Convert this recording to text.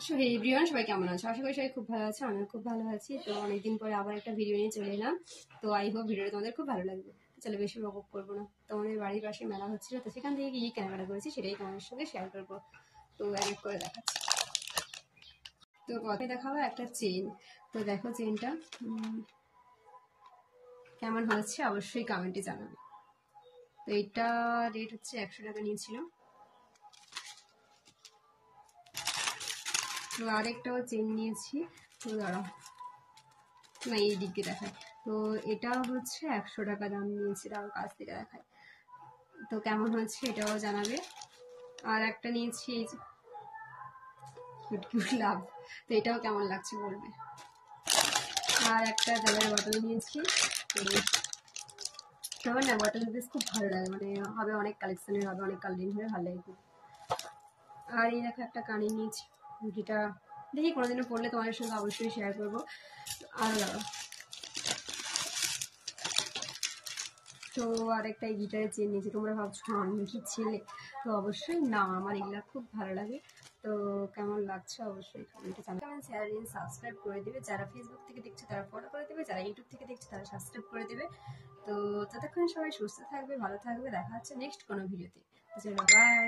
So hey everyone, সবাই কেমন আছো? আশা করি সবাই খুব ভালো আছে। আমিও খুব ভালো আছি। তো অনেকদিন পরে আবার একটা ভিডিও নিয়ে চলে এলাম। তো আই হোপ ভিডিওটা তোমাদের খুব ভালো লাগবে। চলো বেশি বকবক করবো না। তোমাদের বাড়ির পাশে মেলা হচ্ছিল, তো সেখান থেকে কি কেনাকাটা করেছি সেটাই তোমাদের সঙ্গে শেয়ার করবো। তো এক এক করে দেখাচ্ছি। তো কথায় দেখাবো একটা চেন। তো দেখো চেনটা কেমন হচ্ছে অবশ্যই কমেন্টে জানাবে। তো এটা রেট হচ্ছে 100 টাকা নিয়েছিল। তো আরেকটাও চেন নিয়েছি। তো দাঁড়াও, না এই দিকে দেখায়। তো এটা হচ্ছে 100 টাকা দাম নিয়েছে, তাও কাছ থেকে দেখায়। তো কেমন হচ্ছে এটাও জানাবে। আর একটা নিয়েছি এই যে লাভ, তো এটাও কেমন লাগছে বলবে। আর একটা জলের বটল নিয়েছি। আমার না বটল বেশ খুব ভালো লাগে, মানে হবে অনেক কালেকশনের, হবে অনেক কালারিং হবে, ভালো লাগে খুব। আর এই দেখো একটা কানে নিয়েছি, যেটা দেখি কোনোদিনও পড়লে তোমাদের সঙ্গে অবশ্যই শেয়ার করবো। আর তো আরেকটা গিটারের চেন নিয়েছি। তোমরা ভাবছো আমি কি ছেলে? তো অবশ্যই না, আমার এগুলা খুব ভালো লাগে। তো কেমন লাগছে অবশ্যই কমেন্টে জানাবেন। শেয়ার এন্ড সাবস্ক্রাইব করে দেবে। যারা ফেসবুক থেকে দেখছে তারা ফলো করে দেবে, যারা ইউটিউব থেকে দেখছে তারা সাবস্ক্রাইব করে দেবে। তো ততক্ষণ সবাই সুস্থ থাকবে, ভালো থাকবে। দেখা হচ্ছে নেক্সট কোনো ভিডিওতে। চলো বাই।